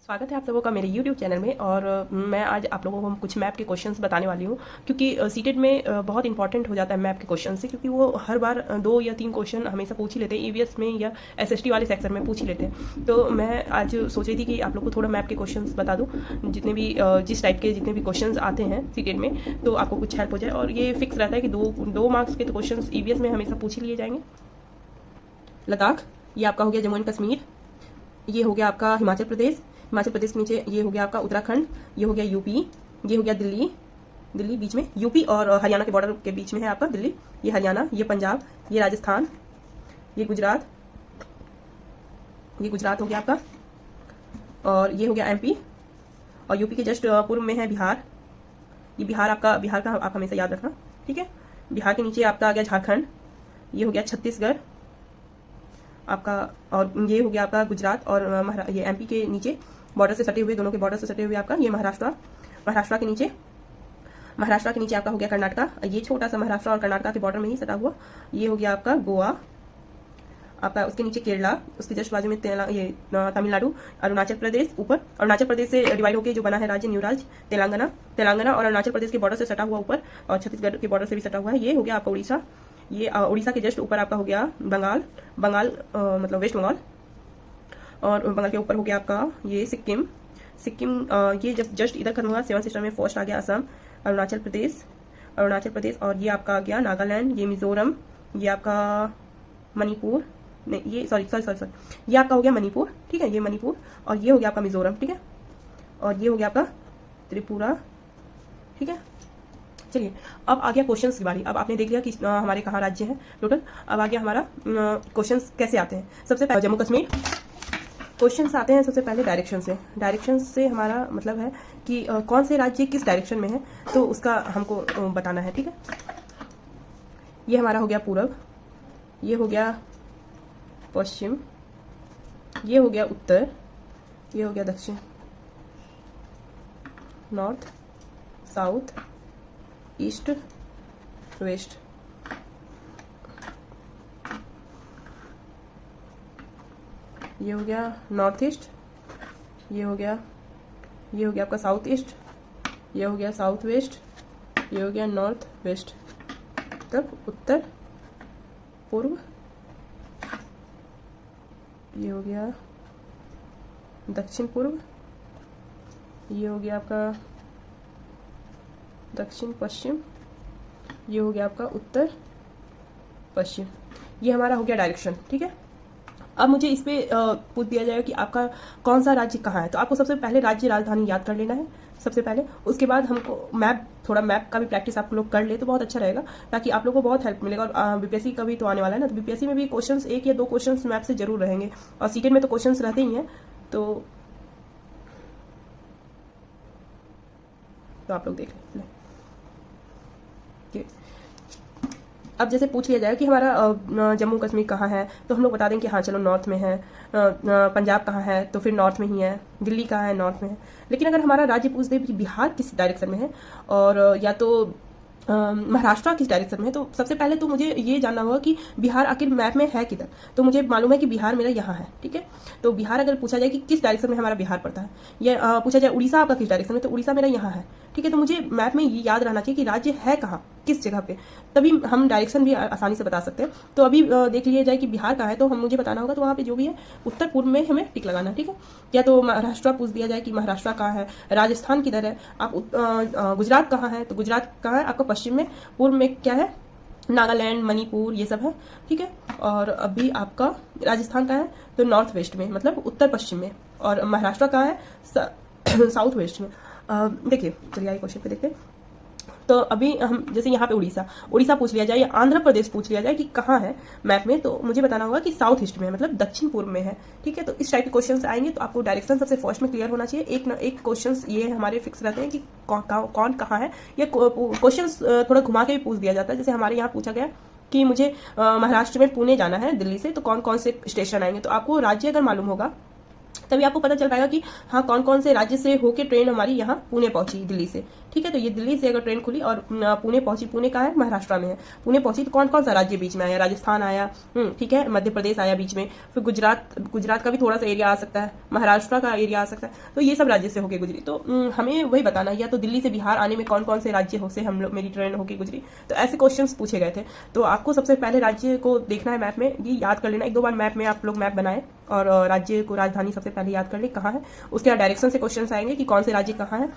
स्वागत है आप सबों का मेरे YouTube चैनल में। और मैं आज आप लोगों को कुछ मैप के क्वेश्चंस बताने वाली हूँ, क्योंकि सीटेट में बहुत इंपॉर्टेंट हो जाता है मैप के क्वेश्चन से, क्योंकि वो हर बार 2 या 3 क्वेश्चन हमेशा पूछ ही लेते हैं, ईवीएस में या एसएसटी वाले सेक्शन में पूछ ही लेते हैं। तो मैं आज सोच रही थी कि आप लोग को थोड़ा मैप के क्वेश्चन बता दूँ, जितने भी जिस टाइप के जितने भी क्वेश्चन आते हैं सीटेट में, तो आपको कुछ हेल्प हो जाए। और ये फिक्स रहता है कि दो मार्क्स के तो क्वेश्चन ईवीएस में हमेशा पूछ ही लिए जाएंगे। लद्दाख, ये आपका हो गया जम्मू एंड कश्मीर, ये हो गया आपका हिमाचल प्रदेश, हिमाचल प्रदेश के नीचे ये हो गया आपका उत्तराखंड, ये हो गया यूपी, ये हो गया दिल्ली, दिल्ली बीच में, यूपी और हरियाणा के बॉर्डर के बीच में है आपका दिल्ली, ये हरियाणा, ये पंजाब, ये राजस्थान, ये गुजरात, ये गुजरात हो गया आपका, और ये हो गया एमपी, और यूपी के जस्ट पूर्व में है बिहार, ये बिहार आपका, बिहार का आप हमेशा याद रखना, ठीक है। बिहार के नीचे आपका आ गया झारखंड, ये हो गया छत्तीसगढ़ आपका, और ये हो गया आपका गुजरात, और ये एमपी के नीचे बॉर्डर से सटे हुए, दोनों के बॉर्डर से सटे हुए आपका ये महाराष्ट्र, महाराष्ट्र के नीचे आपका हो गया कर्नाटका, ये छोटा सा महाराष्ट्र और कर्नाटका के बॉर्डर में ही सटा हुआ, ये हो गया आपका गोवा आपका, उसके नीचे केरला, उसके जस्ट बाजू में ये तमिलनाडु, अरुणाचल प्रदेश ऊपर, अरुणाचल प्रदेश से डिवाइड होकर जो बना है राज्य, न्यू राज्य तेलंगाना और अरुणाचल प्रदेश के बॉर्डर से सटा हुआ ऊपर, और छत्तीसगढ़ के बॉर्डर से भी सटा हुआ है, ये हो गया आपका उड़ीसा, ये उड़ीसा के जस्ट ऊपर आपका हो गया बंगाल, मतलब वेस्ट बंगाल, और बंगाल के ऊपर हो गया आपका ये सिक्किम, ये जब जस्ट इधर खत्म हुआ 7 सिस्टर में फर्स्ट आ गया असम, अरुणाचल प्रदेश, और ये आपका आ गया नागालैंड, ये मिजोरम, ये आपका मणिपुर, नहीं ये सॉरी, ये आपका हो गया मणिपुर, ठीक है, ये मणिपुर, और ये हो गया आपका मिजोरम, ठीक है, और ये हो गया आपका त्रिपुरा, ठीक है। चलिए अब आ गया क्वेश्चंस की बारी। अब आपने देख लिया कि हमारे कहाँ राज्य हैं टोटल। अब आ गया हमारा क्वेश्चंस कैसे आते हैं। सबसे पहले जम्मू कश्मीर क्वेश्चंस आते हैं सबसे पहले डायरेक्शन से हमारा मतलब है कि कौन से राज्य किस डायरेक्शन में है, तो उसका हमको बताना है, ठीक है। ये हमारा हो गया पूरब, ये हो गया पश्चिम, ये हो गया उत्तर, ये हो गया दक्षिण, नॉर्थ, साउथ, ईस्ट, वेस्ट, ये हो गया नॉर्थ ईस्ट, ये हो गया आपका साउथ ईस्ट, ये हो गया साउथ वेस्ट, ये हो गया नॉर्थ वेस्ट, तब उत्तर पूर्व, ये हो गया दक्षिण पूर्व, ये हो गया आपका दक्षिण पश्चिम, ये हो गया आपका उत्तर पश्चिम। ये हमारा हो गया डायरेक्शन, ठीक है। अब मुझे इस पे पूछ दिया जाएगा कि आपका कौन सा राज्य कहाँ है, तो आपको सबसे पहले राज्य राजधानी याद कर लेना है सबसे पहले। उसके बाद हमको थोड़ा मैप का भी प्रैक्टिस आप लोग कर ले तो बहुत अच्छा रहेगा, ताकि आप लोगों को बहुत हेल्प मिलेगा। और बीपीएससी का भी तो आने वाला है ना, तो बीपीएससी में भी क्वेश्चंस 1 या 2 क्वेश्चंस मैप से जरूर रहेंगे, और सीटेट में तो क्वेश्चंस रहते ही हैं। तो आप लोग देख लें। अब जैसे पूछ लिया जाए कि हमारा जम्मू कश्मीर कहाँ है, तो हम लोग बता दें कि हाँ चलो नॉर्थ में है, पंजाब कहाँ है तो फिर नॉर्थ में ही है, दिल्ली कहाँ है नॉर्थ में है। लेकिन अगर हमारा राज्य पूछ दे कि बिहार किस डायरेक्शन में है, और या तो महाराष्ट्र किस डायरेक्शन में है, तो सबसे पहले तो मुझे ये जानना होगा कि बिहार आखिर मैप में है किधर। तो मुझे मालूम है कि बिहार मेरा यहाँ है, ठीक है। तो बिहार अगर पूछा जाए कि किस डायरेक्शन में हमारा बिहार पड़ता है, या पूछा जाए उड़ीसा आपका किस डायरेक्शन में, तो उड़ीसा मेरा यहाँ है, ठीक है। तो मुझे मैप में ये याद रहना चाहिए कि राज्य है कहाँ, किस जगह पे, तभी हम डायरेक्शन भी आसानी से बता सकते हैं। तो अभी देख लिया जाए कि बिहार कहाँ है, तो मुझे बताना होगा, तो वहाँ पे जो भी है उत्तर पूर्व में हमें टिक लगाना, ठीक है। या तो महाराष्ट्र पूछ दिया जाए कि महाराष्ट्र कहाँ है, राजस्थान किधर है, आप गुजरात कहाँ है, तो गुजरात कहाँ है आपका पश्चिम में, पूर्व में क्या है नागालैंड, मणिपुर, ये सब है, ठीक है। और अभी आपका राजस्थान कहाँ है, तो नॉर्थ वेस्ट में, मतलब उत्तर पश्चिम में, और महाराष्ट्र कहाँ है साउथ वेस्ट में। देखिए चलिए आइए क्वेश्चन पे देखते हैं। तो अभी हम जैसे यहाँ पे उड़ीसा पूछ लिया जाए, या आंध्र प्रदेश पूछ लिया जाए कि कहाँ है मैप में, तो मुझे बताना होगा कि साउथ ईस्ट में है, मतलब दक्षिण पूर्व में है, ठीक है। तो इस टाइप के क्वेश्चंस आएंगे, तो आपको डायरेक्शन सबसे फर्स्ट में क्लियर होना चाहिए। एक क्वेश्चंस ये हमारे फिक्स रहते हैं कि कौन कहाँ है। ये क्वेश्चंस थोड़ा घुमा के भी पूछ दिया जाता है। जैसे हमारे यहाँ पूछा गया कि मुझे महाराष्ट्र में पुणे जाना है दिल्ली से, तो कौन कौन से स्टेशन आएंगे, तो आपको राज्य अगर मालूम होगा तभी आपको पता चल पाएगा कि हाँ कौन कौन से राज्य से होके ट्रेन हमारी यहाँ पुणे पहुंची दिल्ली से। ठीक है, तो ये दिल्ली से अगर ट्रेन खुली और पुणे पहुंची, पुणे कहाँ है, महाराष्ट्र में है, पुणे पहुंची तो कौन कौन सा राज्य बीच में आया, राजस्थान आया, ठीक है, मध्य प्रदेश आया बीच में, फिर गुजरात का भी थोड़ा सा एरिया आ सकता है, महाराष्ट्र का एरिया आ सकता है, तो ये सब राज्य से होके गुजरी। तो हमें वही बताना, या तो दिल्ली से बिहार आने में कौन कौन से राज्य से हम लोग मेरी ट्रेन होके गुजरी। तो ऐसे क्वेश्चन पूछे गए थे। तो आपको सबसे पहले राज्य को देखना है मैप में, ये याद कर लेना, एक दो बार मैप में आप लोग मैप बनाए और राज्य को, राजधानी सबसे पहले याद कर ले कहाँ है। उसके बाद डायरेक्शन से क्वेश्चन आएंगे कि कौन से राज्य कहाँ है,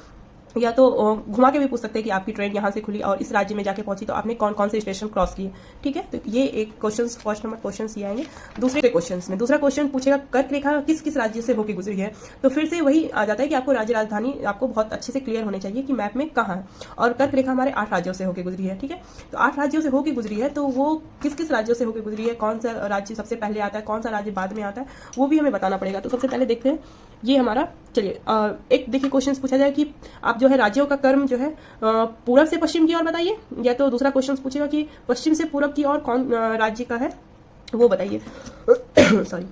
या तो घुमा के भी पूछ सकते हैं कि आपकी ट्रेन यहाँ से खुली और इस राज्य में जाके पहुंची तो आपने कौन कौन से स्टेशन क्रॉस किए। ठीक है, तो ये एक क्वेश्चन, फर्स्ट नंबर क्वेश्चन ये आएंगे। दूसरे क्वेश्चन में दूसरा क्वेश्चन पूछेगा कर्क रेखा किस किस राज्य से होकर गुजरी है। तो फिर से वही आ जाता है कि आपको राज्य राजधानी आपको बहुत अच्छे से क्लियर होने चाहिए कि मैप में कहाँ है। और कर्क रेखा हमारे 8 राज्यों से होकर गुजरी है। ठीक है, तो 8 राज्यों से होकर गुजरी है, तो वो किस किस राज्यों से होकर गुजरी है, कौन सा राज्य सबसे पहले आता है, कौन सा राज्य बाद में आता है, वो भी हमें बताना पड़ेगा। तो सबसे पहले देखते हैं ये हमारा, चलिए एक देखिए क्वेश्चन पूछा जाए कि आप जो है राज्यों का क्रम जो है पूरब से पश्चिम की ओर बताइए, या तो दूसरा क्वेश्चन पूछेगा कि पश्चिम से पूरब की ओर कौन राज्य का है वो बताइए। सॉरी।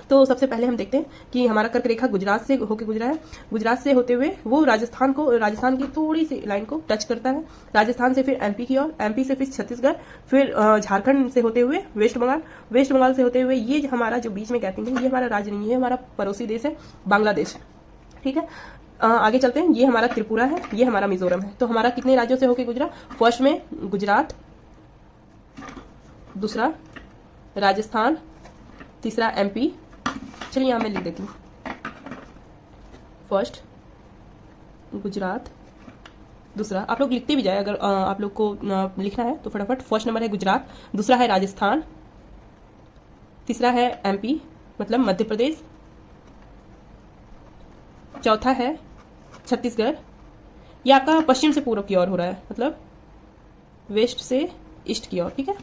तो सबसे पहले हम देखते हैं कि हमारा कर्क रेखा गुजरात से होकर गुजरा है। गुजरात से होते हुए वो राजस्थान की थोड़ी सी लाइन को टच करता है। राजस्थान से फिर एमपी की ओर, एमपी से फिर छत्तीसगढ़, फिर झारखंड से होते हुए वेस्ट बंगाल से होते हुए, ये हमारा जो बीच में गैपिंग है ये हमारा राज्य नहीं है, हमारा पड़ोसी देश है बांग्लादेश। ठीक है, आगे चलते हैं। ये हमारा त्रिपुरा है, ये हमारा मिजोरम है। तो हमारा कितने राज्यों से होकर गुजरा, फर्स्ट में गुजरात, दूसरा राजस्थान, तीसरा एमपी। चलिए यहां मैं लिख देती हूँ, फर्स्ट गुजरात, दूसरा आप लोग लिखते भी जाए अगर आप लोग को लिखना है तो फटाफट। फर्स्ट नंबर है गुजरात, दूसरा है राजस्थान, तीसरा है एमपी मतलब मध्य प्रदेश, चौथा है छत्तीसगढ़। ये आपका पश्चिम से पूर्व की ओर हो रहा है, मतलब वेस्ट से ईस्ट की ओर। ठीक है,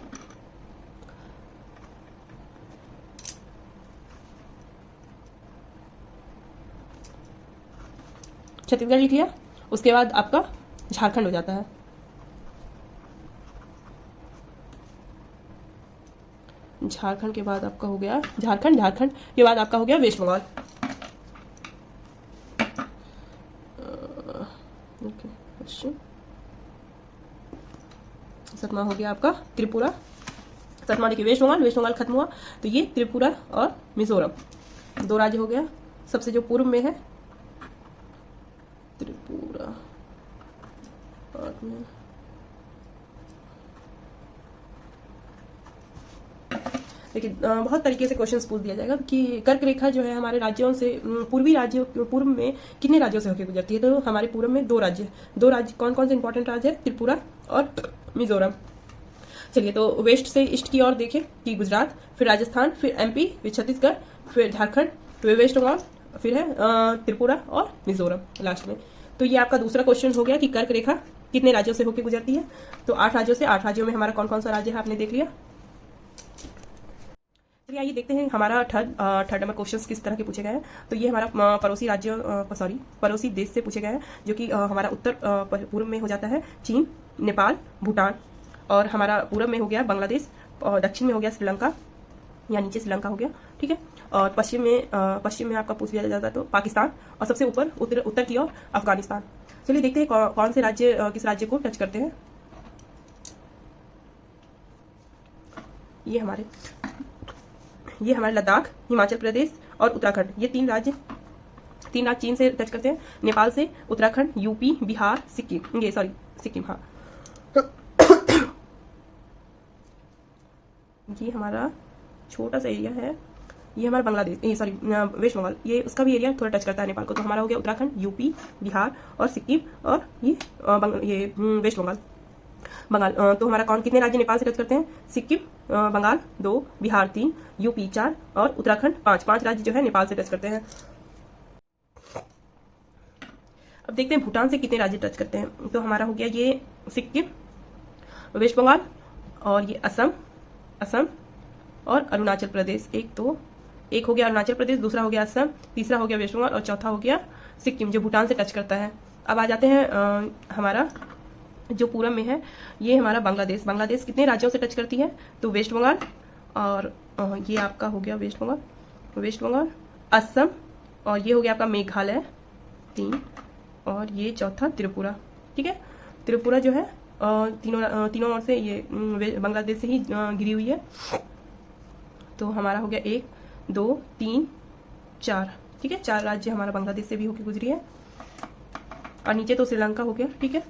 छत्तीसगढ़ लिख लिया। उसके बाद आपका झारखंड हो जाता है, झारखंड के बाद आपका हो गया झारखंड के बाद आपका हो गया वेस्ट बंगाल। सतमा हो गया आपका त्रिपुरा। सतमा देखिए वेस्ट बंगाल खत्म हुआ, तो ये त्रिपुरा और मिजोरम 2 राज्य हो गया। सबसे जो पूर्व में है त्रिपुरा, और देखिए बहुत तरीके से क्वेश्चंस पूछ दिया जाएगा कि कर्क रेखा जो है हमारे राज्यों से, पूर्व में कितने राज्यों से होकर गुजरती है। तो हमारे पूर्व में 2 राज्य कौन कौन से इंपॉर्टेंट राज्य है, त्रिपुरा और मिजोरम। चलिए, तो वेस्ट से ईस्ट की ओर देखें कि गुजरात, फिर राजस्थान, फिर एमपी, फिर छत्तीसगढ़, फिर झारखंड, फिर वेस्ट बंगाल, फिर है त्रिपुरा और मिजोरम लास्ट में। तो ये आपका दूसरा क्वेश्चन हो गया कि कर्क रेखा कितने राज्यों से होकर गुजरती है। तो 8 राज्यों में हमारा कौन कौन सा राज्य है आपने देख लिया। चलिए आइए देखते हैं हमारा थर्ड नंबर क्वेश्चंस किस तरह के पूछे गए हैं। तो ये हमारा पड़ोसी देश से पूछे गए हैं, जो कि हमारा उत्तर पूर्व में हो जाता है चीन, नेपाल, भूटान, और हमारा पूर्व में हो गया बांग्लादेश, और दक्षिण में हो गया श्रीलंका, या नीचे श्रीलंका हो गया। ठीक है, और पश्चिम में आपका पूछ लिया जाता है तो पाकिस्तान, और सबसे ऊपर उत्तर की ओर अफगानिस्तान। चलिए देखते हैं कौन से राज्य किस राज्य को टच करते हैं। ये हमारे लद्दाख, हिमाचल प्रदेश और उत्तराखंड, ये 3 राज्य चीन से टच करते हैं। नेपाल से उत्तराखंड, यूपी, बिहार, सिक्किम। हाँ, ये हमारा छोटा सा एरिया है, ये हमारा वेस्ट बंगाल, ये उसका भी एरिया थोड़ा टच करता है नेपाल को। तो हमारा हो गया उत्तराखंड, यूपी, बिहार और सिक्किम, और ये वेस्ट बंगाल। तो हमारा कितने राज्य नेपाल से टच करते हैं, सिक्किम, बंगाल 2, बिहार 3, यूपी 4 और उत्तराखंड 5 राज्य जो है नेपाल से टच करते हैं। अब देखते हैं भूटान से कितने राज्य टच करते हैं। तो हमारा हो गया ये सिक्किम, वेस्ट बंगाल, और ये असम और अरुणाचल प्रदेश। एक हो गया अरुणाचल प्रदेश, दूसरा हो गया असम, तीसरा हो गया वेस्ट बंगाल और चौथा हो गया सिक्किम, जो भूटान से टच करता है। अब आ जाते हैं हमारा जो पूर्व में है, ये हमारा बांग्लादेश कितने राज्यों से टच करती है। तो वेस्ट बंगाल, और ये आपका हो गया वेस्ट बंगाल, असम, और ये हो गया आपका मेघालय 3, और ये चौथा त्रिपुरा। ठीक है, त्रिपुरा जो है तीनों ओर से ये बांग्लादेश से ही घिरी हुई है। तो हमारा हो गया 1 2 3 4। ठीक है, 4 राज्य हमारा बांग्लादेश से भी होकर गुजरी है, और नीचे तो श्रीलंका हो गया। ठीक है,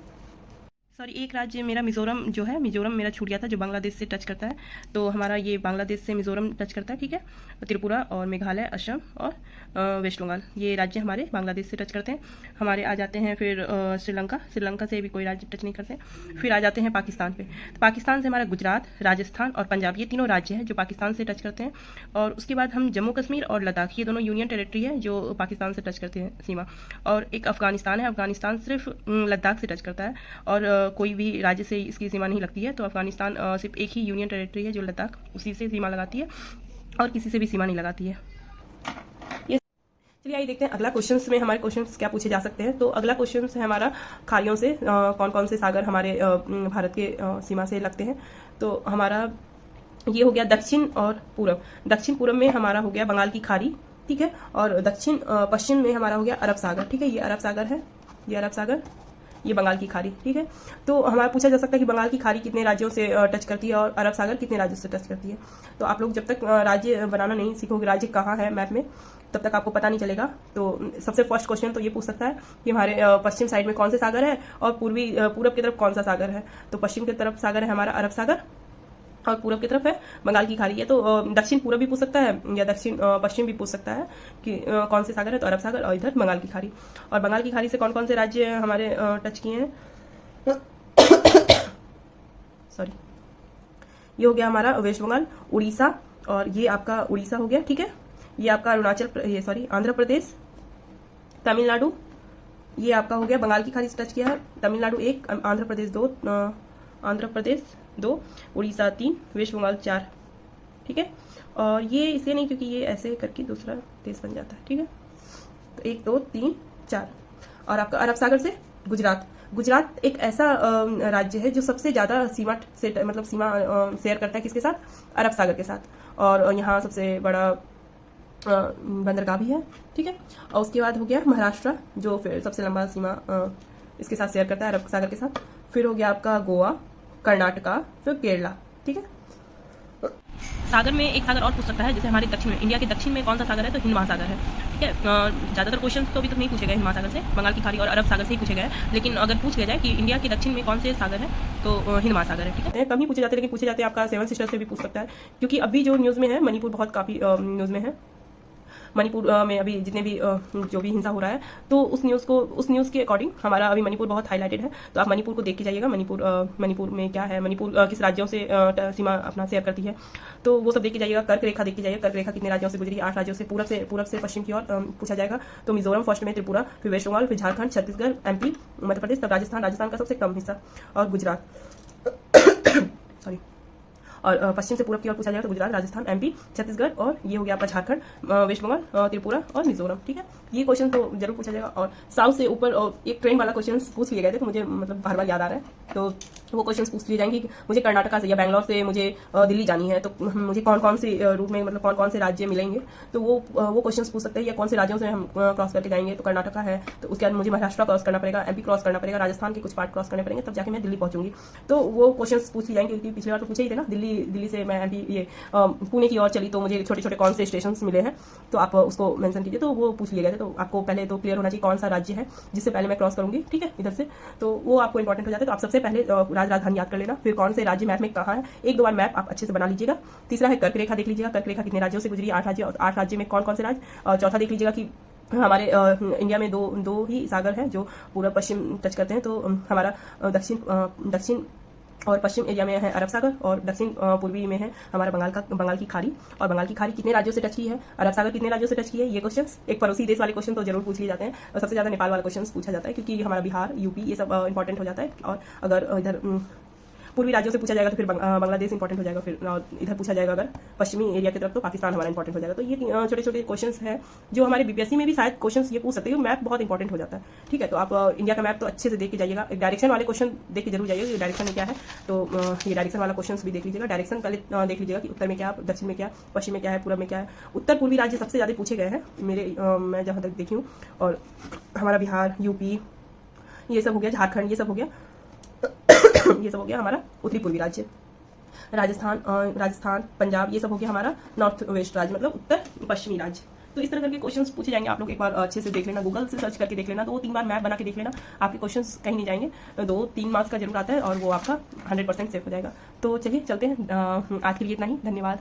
सॉरी, एक राज्य मेरा मिजोरम जो है, मिजोरम मेरा छूट गया था, जो बांग्लादेश से टच करता है। तो हमारा ये बांग्लादेश से मिजोरम टच करता है। ठीक है, त्रिपुरा और मेघालय, असम और वेस्ट बंगाल, ये राज्य हमारे बांग्लादेश से टच करते हैं। हमारे आ जाते हैं फिर श्रीलंका, श्रीलंका से भी कोई राज्य टच नहीं करते। फिर आ जाते हैं पाकिस्तान पे। तो पाकिस्तान से हमारा गुजरात, राजस्थान और पंजाब, ये तीनों राज्य हैं जो पाकिस्तान से टच करते हैं। और उसके बाद हम जम्मू कश्मीर और लद्दाख, ये दोनों यूनियन टेरिटरी है जो पाकिस्तान से टच करते हैं सीमा। और एक अफगानिस्तान है, अफगानिस्तान सिर्फ लद्दाख से टच करता है, और कोई भी राज्य से इसकी सीमा नहीं लगती है। तो अफगानिस्तान सिर्फ एक ही यूनियन टेरिटरी है जो लद्दाख, उसी से सीमा लगाती है और किसी से भी सीमा नहीं लगाती है। ये चलिए आइए देखते हैं अगला क्वेश्चंस में हमारे क्वेश्चंस क्या पूछे जा सकते हैं। तो अगला क्वेश्चन है हमारा खाड़ियों से कौन कौन से सागर हमारे भारत के सीमा से लगते हैं। तो हमारा ये हो गया दक्षिण और पूरब। दक्षिण पूरब में हमारा हो गया बंगाल की खाड़ी। ठीक है, और दक्षिण पश्चिम में हमारा हो गया अरब सागर। ठीक है, ये अरब सागर है, ये अरब सागर, ये बंगाल की खाड़ी। ठीक है, तो हमारा पूछा जा सकता है कि बंगाल की खाड़ी कितने राज्यों से टच करती है और अरब सागर कितने राज्यों से टच करती है। तो आप लोग जब तक राज्य बनाना नहीं सीखोगे, राज्य कहाँ है मैप में, तब तक आपको पता नहीं चलेगा। तो सबसे फर्स्ट क्वेश्चन तो ये पूछ सकता है कि हमारे पश्चिम साइड में कौन से सागर है और पूरब की तरफ कौन सा सागर है। तो पश्चिम की तरफ सागर है हमारा अरब सागर, और पूरब की तरफ है बंगाल की खाड़ी है। तो दक्षिण पूरब भी पूछ सकता है या दक्षिण पश्चिम भी पूछ सकता है कि कौन से सागर है। तो अरब सागर और इधर बंगाल की खाड़ी। और बंगाल की खाड़ी से कौन कौन से राज्य हमारे टच किए हैं सॉरी, ये हो गया हमारा वेस्ट बंगाल, उड़ीसा, और ये आपका उड़ीसा हो गया। ठीक है, ये आपका आंध्र प्रदेश, तमिलनाडु, ये आपका हो गया बंगाल की खाड़ी से टच किया है। तमिलनाडु 1, आंध्र प्रदेश 2, उड़ीसा 3, वेस्ट बंगाल 4। ठीक है, और ये इसलिए नहीं क्योंकि ये ऐसे करके दूसरा देश बन जाता है। ठीक है, तो 1 2 3 4। और आपका अरब सागर से गुजरात। गुजरात एक ऐसा राज्य है जो सबसे ज्यादा सीमा से मतलब सीमा शेयर करता है किसके साथ, अरब सागर के साथ। और यहाँ सबसे बड़ा बंदरगाह भी है। ठीक है, और उसके बाद हो गया महाराष्ट्र जो फिर सबसे लंबा सीमा इसके साथ शेयर करता है अरब सागर के साथ। फिर हो गया आपका गोवा, कर्नाटका, फिर केरला। ठीक है, सागर में एक सागर और पूछ सकता है, जैसे हमारे दक्षिण में, इंडिया के दक्षिण में कौन सा सागर है, तो हिंद महासागर है। ठीक है, ज्यादातर क्वेश्चन तो अभी तक नहीं पूछे गए हिंद महासागर से, बंगाल की खाड़ी और अरब सागर से ही पूछे गए। लेकिन अगर पूछ लिया जाए कि इंडिया के दक्षिण में कौन से सागर है, तो हिंद महासागर है। ठीक है, कम ही पूछे जाते हैं, लेकिन पूछे जाते हैं आपका 7 सिस्टर से भी पूछ सकता है, क्योंकि अभी जो न्यूज में है मणिपुर बहुत काफी न्यूज में है। मणिपुर में अभी जितने भी जो भी हिंसा हो रहा है, तो उस न्यूज़ के अकॉर्डिंग हमारा अभी मणिपुर बहुत हाईलाइटेड है। तो आप मणिपुर को देख के जाइएगा, मणिपुर में क्या है, मणिपुर किस राज्यों से सीमा अपना शेयर करती है, तो वो सब देख के जाइएगा। कर्क रेखा देख के जाइएगा, कर्क रेखा कितने राज्यों से गुजरी, 8 राज्यों से, पूरब से पश्चिम की ओर पूछा जाएगा। तो मिजोरम फर्स्ट में, त्रिपुरा, फिर वेस्ट बंगाल, फिर झारखंड, छत्तीसगढ़, MP, मध्य प्रदेश, तब राजस्थान का सबसे कम हिस्सा, और गुजरात सॉरी, और पश्चिम से पूरब की ओर पूछा जाएगा तो गुजरात, राजस्थान, MP, छत्तीसगढ़, और ये हो गया आपका झारखंड, वेस्ट बंगाल, त्रिपुरा और मिजोरम। ठीक है, ये क्वेश्चन तो जरूर पूछा जाएगा। और साउथ से ऊपर एक ट्रेन वाला क्वेश्चन पूछ लिए गए थे, तो मुझे मतलब बार बार याद आ रहा है, तो वो क्वेश्चन पूछ लिए जाएंगे कि मुझे कर्नाटका से या बैंगलोर से मुझे दिल्ली जानी है, तो मुझे कौन कौन से रूट में, मतलब कौन कौन से राज्य मिलेंगे, तो वो क्वेश्चन पूछ सकते हैं। या कौन से राज्यों से हम क्रॉस करके जाएंगे, तो कर्नाटका है, तो उसके बाद मुझे महाराष्ट्र क्रॉस करना पड़ेगा, MP क्रॉस करना पड़ेगा, राजस्थान के कुछ पार्ट क्रॉस करने पड़ेंगे, तब जाके मैं दिल्ली पहुंचूंगी। तो वो क्वेश्चन पूछ लिए जाएंगे, क्योंकि पिछली बार तो पूछे ही थे ना, दिल्ली से मैं ये पुणे की ओर चली तो मुझे छोटे छोटे कौन से स्टेशन मिले हैं, तो आप उसको मेंशन कीजिए। तो वो पूछ लिए गए थे, तो आपको पहले तो क्लियर होना चाहिए कौन सा राज्य है जिससे पहले मैं क्रॉस करूंगी। ठीक है, इधर से, तो वो आपको इंपॉर्टेंट हो जाता है। तो आप सबसे पहले राजधानी याद कर लेना, फिर कौन से राज्य मैप में कहाँ है, 1-2 बार मैप आप अच्छे से बना लीजिएगा। तीसरा है कर्क रेखा देख लीजिएगा, कर्क रेखा कितने राज्यों से गुजरी, 8 राज्य, और 8 राज्य में कौन कौन से राज्य। और चौथा देख लीजिएगा कि हमारे इंडिया में दो ही सागर हैं जो पूरा पश्चिम टच करते हैं। तो हमारा दक्षिण और पश्चिम एरिया में है अरब सागर, और दक्षिण पूर्वी में है हमारा बंगाल की खाड़ी। और बंगाल की खाड़ी कितने राज्यों से टच की है, अरब सागर कितने राज्यों से टच की है, ये क्वेश्चन एक पड़ोसी देश वाले क्वेश्चन तो जरूर पूछ लिए जाते हैं। और सबसे ज्यादा नेपाल वाला क्वेश्चन पूछा जाता है, क्योंकि हमारा बिहार, UP ये सब इंपॉर्टेंट हो जाता है। और अगर इधर पूर्वी राज्यों से पूछा जाएगा तो फिर बांग्लादेश इंपॉर्टेंट हो जाएगा, फिर इधर पूछा जाएगा अगर पश्चिमी एरिया की तरफ तो पाकिस्तान हमारा इंपॉर्टेंट हो जाएगा। तो ये छोटे छोटे क्वेश्चंस है जो हमारे बीपीएससी में भी शायद क्वेश्चंस ये पूछ सकते हैं। मैप बहुत इंपॉर्टेंट हो जाता है, ठीक है। तो आप इंडिया का मैप तो अच्छे से देख के जाइएगा, एक डायरेक्शन वाले क्वेश्चन देख के जरूर जाइएगा कि डायरेक्शन में क्या है। तो ये डायरेक्शन वाला क्वेश्चन भी देख लीजिएगा। डायरेक्शन पहले देख लीजिएगा कि उत्तर में क्या, दक्षिण में क्या, पश्चिम में क्या है, पूर्व में क्या है। उत्तर पूर्वी राज्य सबसे ज्यादा पूछे गए हैं मैं जहां तक देखी हूँ, और हमारा बिहार, यूपी ये सब हो गया, झारखंड ये सब हो गया ये सब हो गया हमारा उत्तरी पूर्वी राज्य। राजस्थान, पंजाब ये सब हो गया हमारा नॉर्थ वेस्ट राज्य, मतलब उत्तर पश्चिमी राज्य। तो इस तरह करके क्वेश्चंस पूछे जाएंगे। आप लोग एक बार अच्छे से देख लेना, गूगल से सर्च करके देख लेना, 2-3 बार मैप बना के देख लेना, आपके क्वेश्चंस कहीं नहीं जाएंगे। 2-3 मार्क्स का जरूर आता है और वो आपका 100% सेफ हो जाएगा। तो चलिए चलते हैं, आज के लिए इतना ही, धन्यवाद।